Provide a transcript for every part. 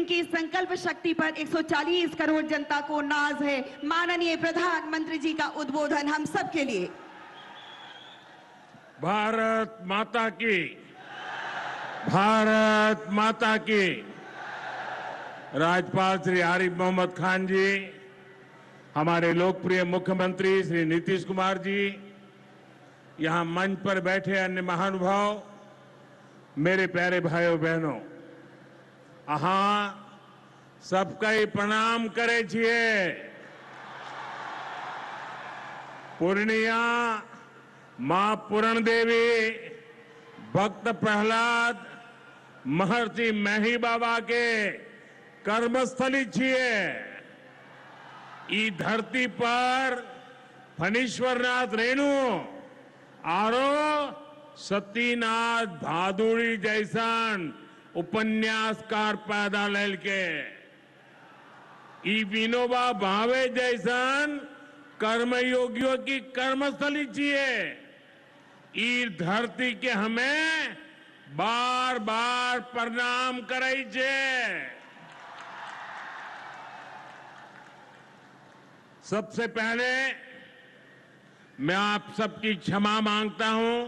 जिनकी संकल्प शक्ति पर 140 करोड़ जनता को नाज है। माननीय प्रधानमंत्री जी का उद्बोधन हम सब के लिए। भारत माता की, भारत माता की। राज्यपाल श्री आरिफ मोहम्मद खान जी, हमारे लोकप्रिय मुख्यमंत्री श्री नीतीश कुमार जी, यहां मंच पर बैठे अन्य महानुभाव, मेरे प्यारे भाइयों बहनों, अहां सबका ही प्रणाम करे छिए। पूर्णिया मां पूरण देवी, भक्त प्रहलाद, महर्षि मेही बाबा के कर्मस्थली छिए। ई धरती पर फणीश्वरनाथ रेणु आरो सतीनाथ भादुड़ी जैसन उपन्यासकार पैदा लेल के, ई विनोबा भावे जैसन कर्मयोगियों की कर्मस्थली छिए। ई धरती के हमें बार बार प्रणाम करे छे। सबसे पहले मैं आप सबकी क्षमा मांगता हूं।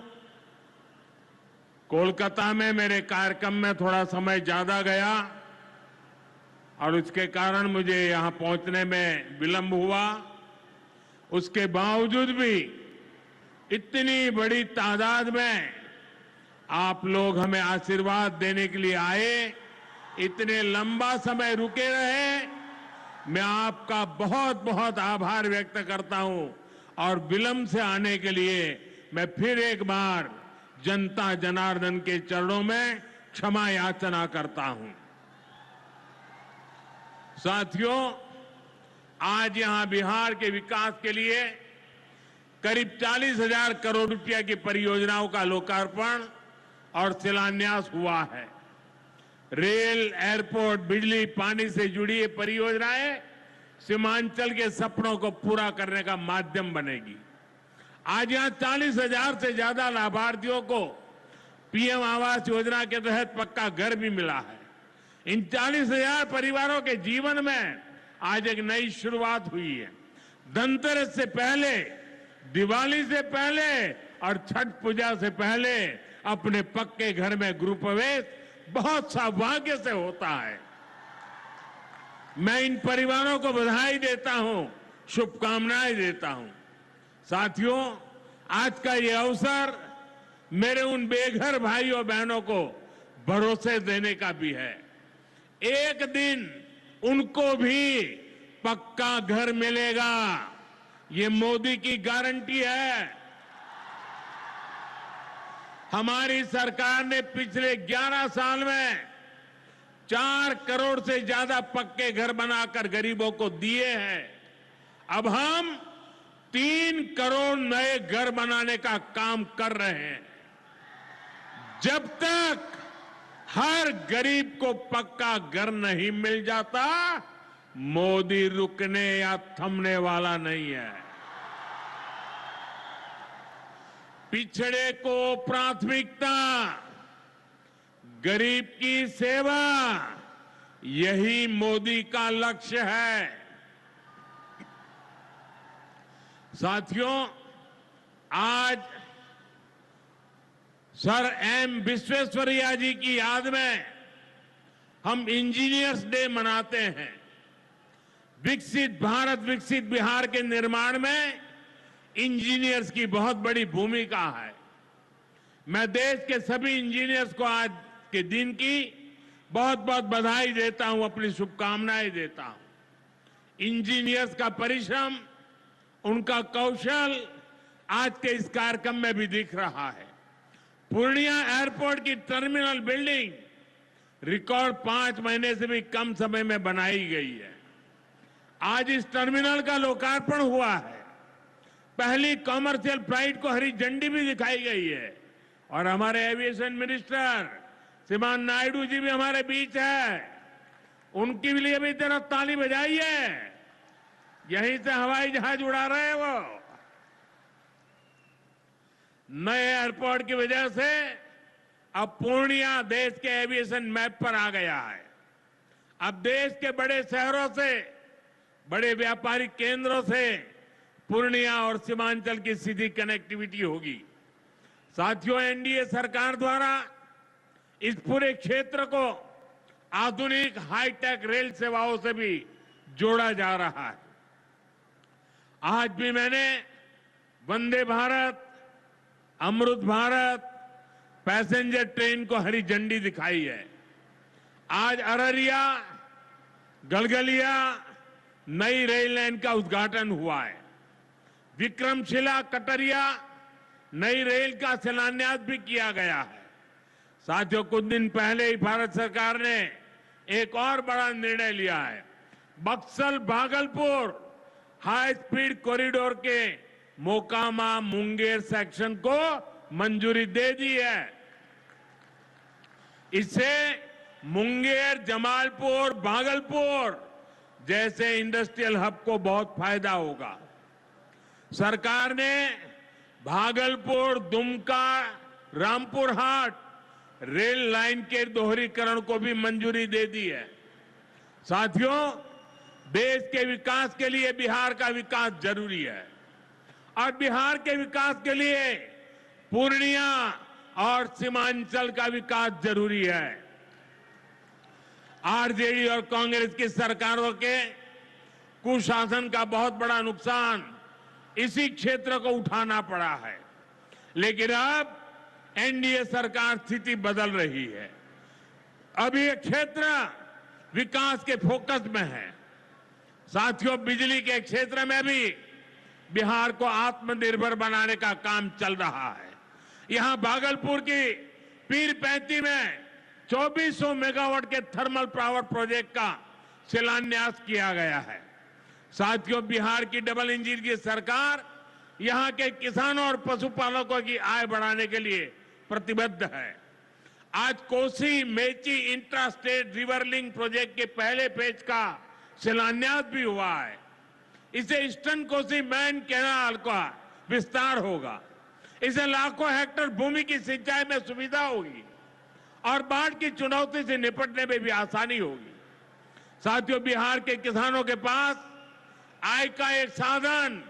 कोलकाता में मेरे कार्यक्रम में थोड़ा समय ज्यादा गया और उसके कारण मुझे यहां पहुंचने में विलंब हुआ। उसके बावजूद भी इतनी बड़ी तादाद में आप लोग हमें आशीर्वाद देने के लिए आए, इतने लंबा समय रुके रहे, मैं आपका बहुत बहुत आभार व्यक्त करता हूं। और विलंब से आने के लिए मैं फिर एक बार जनता जनार्दन के चरणों में क्षमा याचना करता हूं। साथियों, आज यहां बिहार के विकास के लिए करीब 40,000 करोड़ रुपया की परियोजनाओं का लोकार्पण और शिलान्यास हुआ है। रेल, एयरपोर्ट, बिजली, पानी से जुड़ी ये परियोजनाएं सीमांचल के सपनों को पूरा करने का माध्यम बनेगी। आज यहां 40,000 से ज्यादा लाभार्थियों को पीएम आवास योजना के तहत पक्का घर भी मिला है। इन 40,000 परिवारों के जीवन में आज एक नई शुरुआत हुई है। धनतेरस से पहले, दिवाली से पहले और छठ पूजा से पहले अपने पक्के घर में गृह प्रवेश बहुत सौभाग्य से होता है। मैं इन परिवारों को बधाई देता हूं, शुभकामनाएं देता हूं। साथियों, आज का ये अवसर मेरे उन बेघर भाइयों बहनों को भरोसे देने का भी है। एक दिन उनको भी पक्का घर मिलेगा, ये मोदी की गारंटी है। हमारी सरकार ने पिछले 11 साल में 4 करोड़ से ज्यादा पक्के घर बनाकर गरीबों को दिए हैं। अब हम 3 करोड़ नए घर बनाने का काम कर रहे हैं। जब तक हर गरीब को पक्का घर नहीं मिल जाता, मोदी रुकने या थमने वाला नहीं है। पिछड़े को प्राथमिकता, गरीब की सेवा, यही मोदी का लक्ष्य है। साथियों, आज सर एम विश्वेश्वरैया जी की याद में हम इंजीनियर्स डे मनाते हैं। विकसित भारत, विकसित बिहार के निर्माण में इंजीनियर्स की बहुत बड़ी भूमिका है। मैं देश के सभी इंजीनियर्स को आज के दिन की बहुत बहुत बधाई देता हूं, अपनी शुभकामनाएं देता हूं। इंजीनियर्स का परिश्रम, उनका कौशल आज के इस कार्यक्रम में भी दिख रहा है। पूर्णिया एयरपोर्ट की टर्मिनल बिल्डिंग रिकॉर्ड 5 महीने से भी कम समय में बनाई गई है। आज इस टर्मिनल का लोकार्पण हुआ है। पहली कॉमर्शियल फ्लाइट को हरी झंडी भी दिखाई गई है। और हमारे एविएशन मिनिस्टर श्रीमान नायडू जी भी हमारे बीच है। उनके लिए भी जरा ताली बजाइए। यहीं से हवाई जहाज उड़ा रहे हैं वो। नए एयरपोर्ट की वजह से अब पूर्णिया देश के एविएशन मैप पर आ गया है। अब देश के बड़े शहरों से, बड़े व्यापारिक केंद्रों से पूर्णिया और सीमांचल की सीधी कनेक्टिविटी होगी। साथियों, एनडीए सरकार द्वारा इस पूरे क्षेत्र को आधुनिक हाईटेक रेल सेवाओं से भी जोड़ा जा रहा है। आज भी मैंने वंदे भारत, अमृत भारत पैसेंजर ट्रेन को हरी झंडी दिखाई है। आज अररिया गलगलिया नई रेल लाइन का उद्घाटन हुआ है। विक्रमशिला कटरिया नई रेल का शिलान्यास भी किया गया है। साथियों, कुछ दिन पहले ही भारत सरकार ने एक और बड़ा निर्णय लिया है। Buxar Bhagalpur high speed corridor के मोकामा मुंगेर सेक्शन को मंजूरी दे दी है। इससे मुंगेर, जमालपुर, भागलपुर जैसे इंडस्ट्रियल हब को बहुत फायदा होगा। सरकार ने भागलपुर, दुमका, रामपुर हाट रेल लाइन के दोहरीकरण को भी मंजूरी दे दी है। साथियों, देश के विकास के लिए बिहार का विकास जरूरी है और बिहार के विकास के लिए पूर्णिया और सीमांचल का विकास जरूरी है। आरजेडी और कांग्रेस की सरकारों के कुशासन का बहुत बड़ा नुकसान इसी क्षेत्र को उठाना पड़ा है, लेकिन अब एनडीए सरकार स्थिति बदल रही है। अब ये क्षेत्र विकास के फोकस में है। साथियों, बिजली के क्षेत्र में भी बिहार को आत्मनिर्भर बनाने का काम चल रहा है। यहां भागलपुर की पीरपैंती में 2400 मेगावाट के थर्मल पावर प्रोजेक्ट का शिलान्यास किया गया है। साथियों, बिहार की डबल इंजन की सरकार यहां के किसानों और पशुपालकों की आय बढ़ाने के लिए प्रतिबद्ध है। आज Kosi Mechi intra state river link project के पहले फेज का शिलान्यास भी हुआ है। इससे ईस्टर्न कोसी मैन कैनाल का विस्तार होगा। इससे लाखों हेक्टेयर भूमि की सिंचाई में सुविधा होगी और बाढ़ की चुनौती से निपटने में भी आसानी होगी। साथियों, बिहार के किसानों के पास आय का एक साधन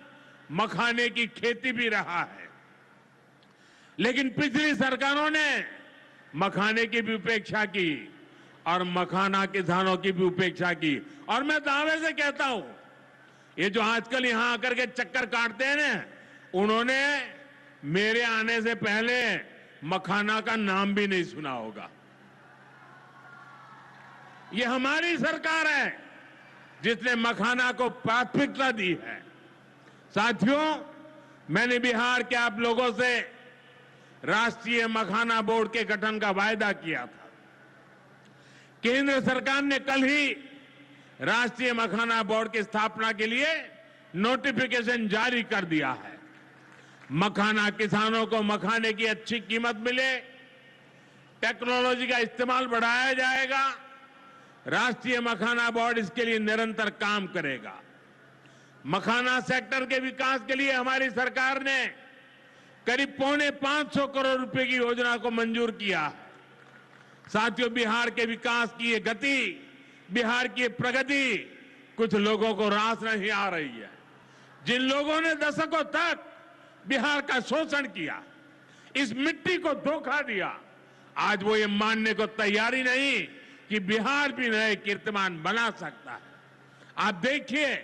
मखाने की खेती भी रहा है, लेकिन पिछली सरकारों ने मखाने की भी उपेक्षा की और मखाना किसानों की भी उपेक्षा की। और मैं दावे से कहता हूं, ये जो आजकल यहां आकर के चक्कर काटते हैं ना, उन्होंने मेरे आने से पहले मखाना का नाम भी नहीं सुना होगा। ये हमारी सरकार है जिसने मखाना को प्राथमिकता दी है। साथियों, मैंने बिहार के आप लोगों से राष्ट्रीय मखाना बोर्ड के गठन का वायदा किया था। केंद्र सरकार ने कल ही राष्ट्रीय मखाना बोर्ड की स्थापना के लिए नोटिफिकेशन जारी कर दिया है। मखाना किसानों को मखाने की अच्छी कीमत मिले, टेक्नोलॉजी का इस्तेमाल बढ़ाया जाएगा। राष्ट्रीय मखाना बोर्ड इसके लिए निरंतर काम करेगा। मखाना सेक्टर के विकास के लिए हमारी सरकार ने करीब 550 करोड़ रुपए की योजना को मंजूर किया है। साथियों, बिहार के विकास की ये गति, बिहार की ये प्रगति कुछ लोगों को रास नहीं आ रही है। जिन लोगों ने दशकों तक बिहार का शोषण किया, इस मिट्टी को धोखा दिया, आज वो ये मानने को तैयारी नहीं कि बिहार भी नए कीर्तिमान बना सकता है। आप देखिए,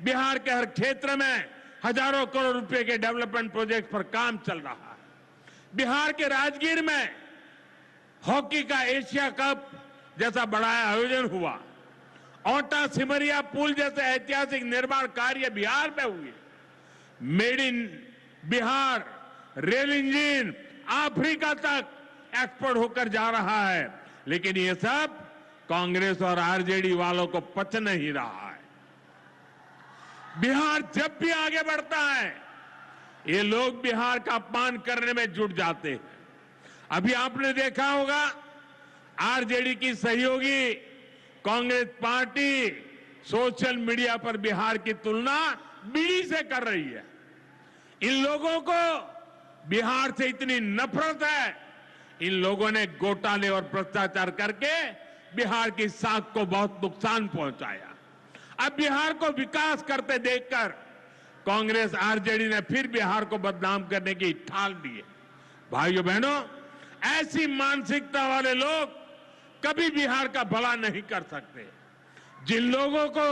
बिहार के हर क्षेत्र में हजारों करोड़ रुपए के डेवलपमेंट प्रोजेक्ट पर काम चल रहा है। बिहार के राजगीर में हॉकी का एशिया कप जैसा बड़ा आयोजन हुआ। ओटा सिमरिया पुल जैसे ऐतिहासिक निर्माण कार्य बिहार में हुए। Made in Bihar rail engine Africa तक एक्सपोर्ट होकर जा रहा है, लेकिन ये सब कांग्रेस और आरजेडी वालों को पच नहीं रहा है। बिहार जब भी आगे बढ़ता है, ये लोग बिहार का अपमान करने में जुट जाते हैं। अभी आपने देखा होगा, आरजेडी की सहयोगी कांग्रेस पार्टी सोशल मीडिया पर बिहार की तुलना बीड़ी से कर रही है। इन लोगों को बिहार से इतनी नफरत है, इन लोगों ने घोटाले और भ्रष्टाचार करके बिहार की साख को बहुत नुकसान पहुंचाया। अब बिहार को विकास करते देखकर कांग्रेस आरजेडी ने फिर बिहार को बदनाम करने की ठान ली है। भाइयों बहनों, ऐसी मानसिकता वाले लोग कभी बिहार का भला नहीं कर सकते। जिन लोगों को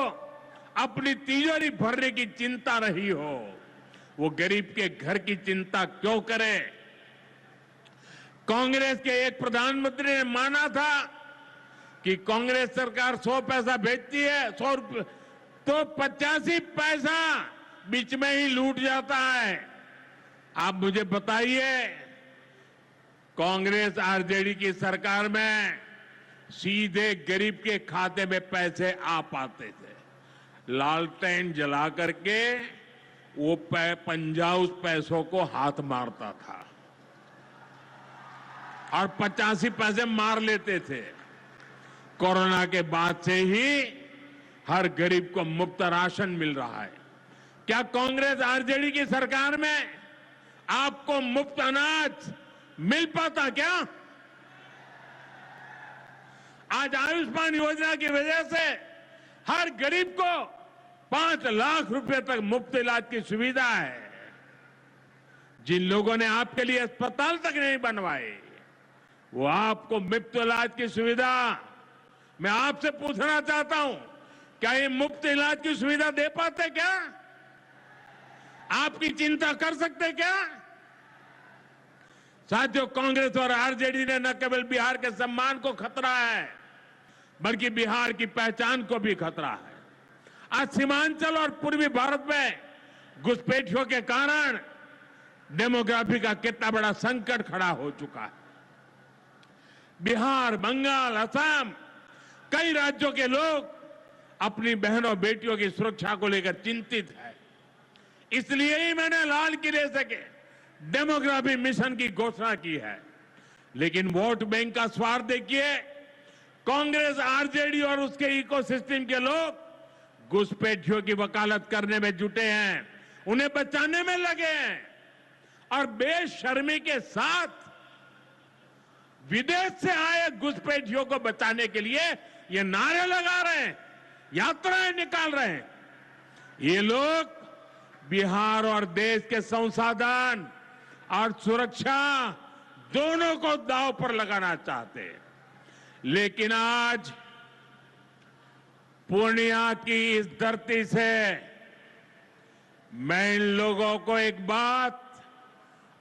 अपनी तिजोरी भरने की चिंता रही हो, वो गरीब के घर की चिंता क्यों करे? कांग्रेस के एक प्रधानमंत्री ने माना था कि कांग्रेस सरकार 100 पैसा भेजती है, 100 रुपये, तो 85 पैसा बीच में ही लूट जाता है। आप मुझे बताइए, कांग्रेस आरजेडी की सरकार में सीधे गरीब के खाते में पैसे आ पाते थे। लालटेन जला करके वो पंजा उस पैसों को हाथ मारता था और 85 पैसे मार लेते थे। कोरोना के बाद से ही हर गरीब को मुफ्त राशन मिल रहा है। क्या कांग्रेस आरजेडी की सरकार में आपको मुफ्त अनाज मिल पाता क्या? आज आयुष्मान योजना की वजह से हर गरीब को 5 लाख रुपए तक मुफ्त इलाज की सुविधा है। जिन लोगों ने आपके लिए अस्पताल तक नहीं बनवाए, वो आपको मुफ्त इलाज की सुविधा, मैं आपसे पूछना चाहता हूं, क्या ये मुफ्त इलाज की सुविधा दे पाते क्या? आपकी चिंता कर सकते क्या? साथियों, कांग्रेस और आरजेडी ने न केवल बिहार के सम्मान को खतरा है, बल्कि बिहार की पहचान को भी खतरा है। आज सीमांचल और पूर्वी भारत में घुसपैठियों के कारण डेमोग्राफी का कितना बड़ा संकट खड़ा हो चुका है। बिहार, बंगाल, असम, कई राज्यों के लोग अपनी बहनों बेटियों की सुरक्षा को लेकर चिंतित है। इसलिए ही मैंने लाल किले से के डेमोग्राफी मिशन की घोषणा की है। लेकिन वोट बैंक का स्वार्थ देखिए, कांग्रेस, आरजेडी और उसके इकोसिस्टम के लोग घुसपैठियों की वकालत करने में जुटे हैं, उन्हें बचाने में लगे हैं और बेशर्मी के साथ विदेश से आए घुसपैठियों को बचाने के लिए ये नारे लगा रहे हैं, यात्राएं निकाल रहे हैं। ये लोग बिहार और देश के संसाधन और सुरक्षा दोनों को दांव पर लगाना चाहते हैं। लेकिन आज पूर्णिया की इस धरती से मैं इन लोगों को एक बात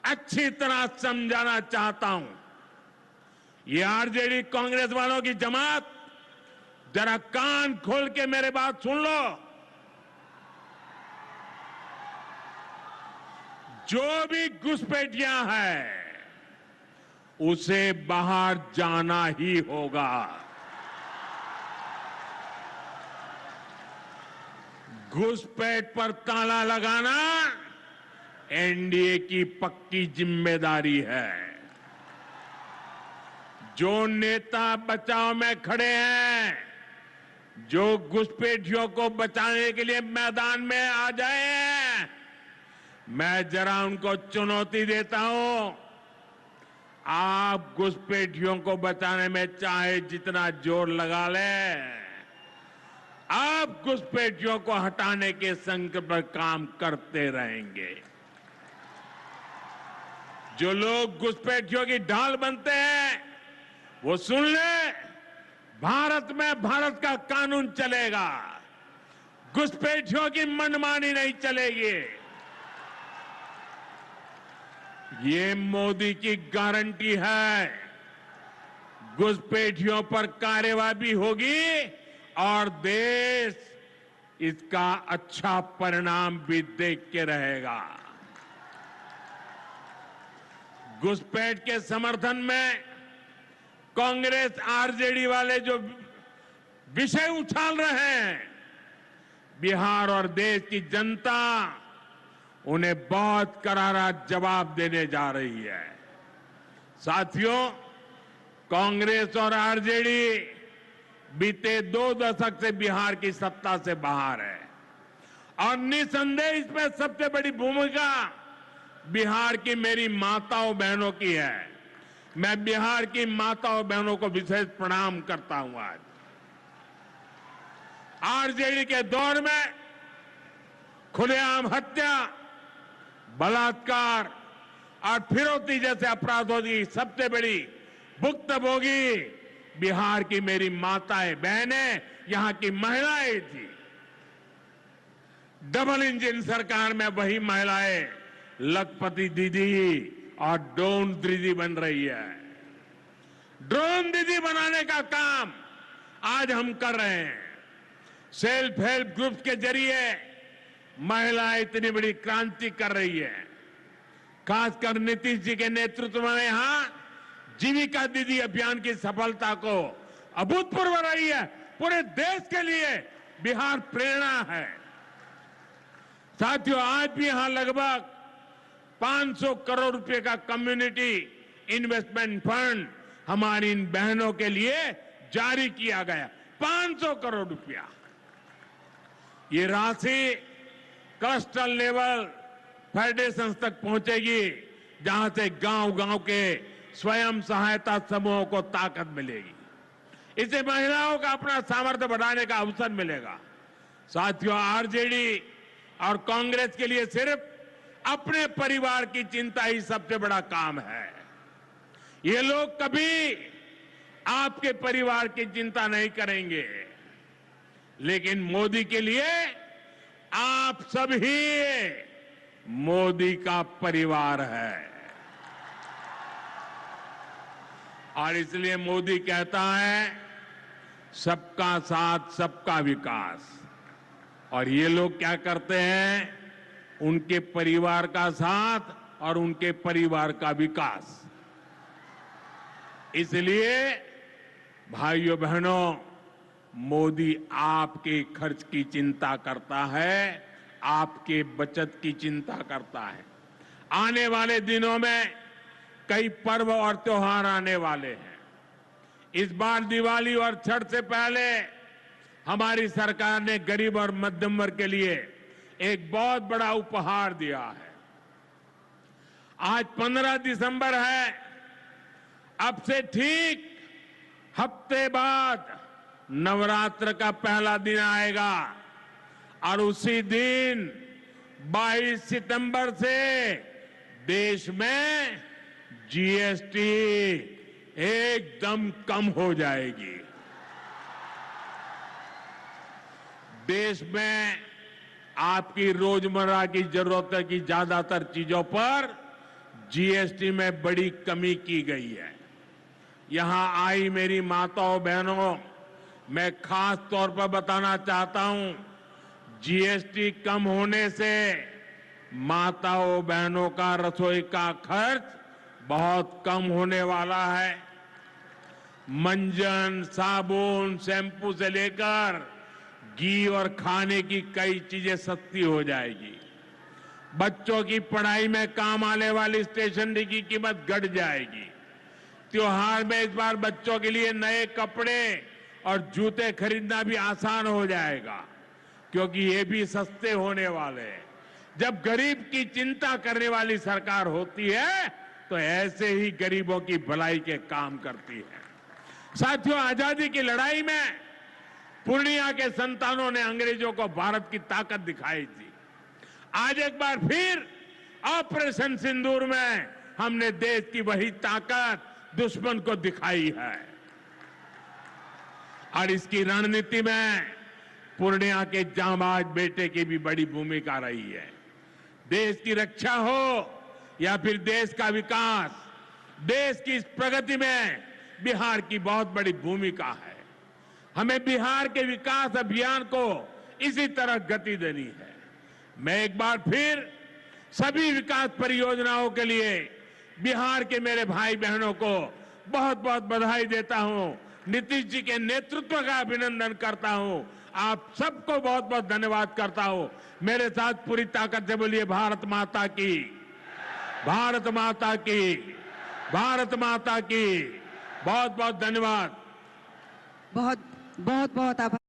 अच्छी तरह समझाना चाहता हूं। ये आरजेडी कांग्रेस वालों की जमात, जरा कान खोल के मेरे बात सुन लो। जो भी घुसपैठियां हैं, उसे बाहर जाना ही होगा। घुसपैठ पर ताला लगाना एनडीए की पक्की जिम्मेदारी है। जो नेता बचाव में खड़े हैं, जो घुसपैठियों को बचाने के लिए मैदान में आ जाए, मैं जरा उनको चुनौती देता हूं। आप घुसपैठियों को बचाने में चाहे जितना जोर लगा लें, आप घुसपैठियों को हटाने के संकल्प पर काम करते रहेंगे। जो लोग घुसपैठियों की ढाल बनते हैं, वो सुन ले, भारत में भारत का कानून चलेगा, घुसपैठियों की मनमानी नहीं चलेगी। ये मोदी की गारंटी है। घुसपैठियों पर कार्रवाई भी होगी और देश इसका अच्छा परिणाम भी देख के रहेगा। घुसपैठ के समर्थन में कांग्रेस आरजेडी वाले जो विषय उछाल रहे हैं, बिहार और देश की जनता उन्हें बहुत करारा जवाब देने जा रही है। साथियों, कांग्रेस और आरजेडी बीते 2 दशक से बिहार की सत्ता से बाहर है और निसंदेह इसमें सबसे बड़ी भूमिका बिहार की मेरी माताओं बहनों की है। मैं बिहार की माताओं बहनों को विशेष प्रणाम करता हूं। आज आरजेडी के दौर में खुलेआम हत्या, बलात्कार और फिरौती जैसे अपराधों की सबसे बड़ी भुक्तभोगी बिहार की मेरी माताएं बहनें, यहां की महिलाएं थी। डबल इंजन सरकार में वही महिलाएं लखपति दीदी और ड्रोन दीदी बन रही है। ड्रोन दीदी बनाने का काम आज हम कर रहे हैं। सेल्फ हेल्प ग्रुप्स के जरिए महिलाएं इतनी बड़ी क्रांति कर रही है। खासकर नीतीश जी के नेतृत्व में यहां जीविका दीदी अभियान की सफलता को अभूतपूर्व रही है। पूरे देश के लिए बिहार प्रेरणा है। साथियों, आज भी यहां लगभग 500 करोड़ रुपए का कम्युनिटी इन्वेस्टमेंट फंड हमारी इन बहनों के लिए जारी किया गया। 500 करोड़ रुपया। ये राशि क्लस्टर लेवल फेडरेशन तक पहुंचेगी, जहां से गांव-गांव के स्वयं सहायता समूहों को ताकत मिलेगी। इससे महिलाओं का अपना सामर्थ्य बढ़ाने का अवसर मिलेगा। साथियों, आरजेडी और कांग्रेस के लिए सिर्फ अपने परिवार की चिंता ही सबसे बड़ा काम है। ये लोग कभी आपके परिवार की चिंता नहीं करेंगे, लेकिन मोदी के लिए आप सभी मोदी का परिवार है। और इसलिए मोदी कहता है, सबका साथ सबका विकास। और ये लोग क्या करते हैं? उनके परिवार का साथ और उनके परिवार का विकास। इसलिए भाइयों बहनों, मोदी आपके खर्च की चिंता करता है, आपके बचत की चिंता करता है। आने वाले दिनों में कई पर्व और त्योहार आने वाले हैं। इस बार दिवाली और छठ से पहले हमारी सरकार ने गरीब और मध्यम वर्ग के लिए एक बहुत बड़ा उपहार दिया है। आज 15 दिसंबर है। अब से ठीक हफ्ते बाद नवरात्र का पहला दिन आएगा और उसी दिन 22 सितंबर से देश में जीएसटी एकदम कम हो जाएगी। देश में आपकी रोजमर्रा की जरूरत की ज्यादातर चीजों पर जीएसटी में बड़ी कमी की गई है। यहां आई मेरी माताओं बहनों, मैं खास तौर पर बताना चाहता हूं, जीएसटी कम होने से माताओं बहनों का रसोई का खर्च बहुत कम होने वाला है। मंजन, साबुन, शैंपू से लेकर घी और खाने की कई चीजें सस्ती हो जाएगी। बच्चों की पढ़ाई में काम आने वाली स्टेशनरी की कीमत घट जाएगी। त्योहार में इस बार बच्चों के लिए नए कपड़े और जूते खरीदना भी आसान हो जाएगा, क्योंकि ये भी सस्ते होने वाले हैं। जब गरीब की चिंता करने वाली सरकार होती है तो ऐसे ही गरीबों की भलाई के काम करती है। साथियों, आजादी की लड़ाई में पूर्णिया के संतानों ने अंग्रेजों को भारत की ताकत दिखाई थी। आज एक बार फिर ऑपरेशन सिंदूर में हमने देश की वही ताकत दुश्मन को दिखाई है। और इसकी रणनीति में पूर्णिया के जांबाज बेटे की भी बड़ी भूमिका रही है। देश की रक्षा हो या फिर देश का विकास, देश की इस प्रगति में बिहार की बहुत बड़ी भूमिका है। हमें बिहार के विकास अभियान को इसी तरह गति देनी है। मैं एक बार फिर सभी विकास परियोजनाओं के लिए बिहार के मेरे भाई बहनों को बहुत बहुत बधाई देता हूं। नीतीश जी के नेतृत्व का अभिनंदन करता हूं। आप सबको बहुत बहुत धन्यवाद करता हूं। मेरे साथ पूरी ताकत से बोलिए, भारत माता की, भारत माता की, भारत माता की। बहुत बहुत धन्यवाद। बहुत बहुत आभार।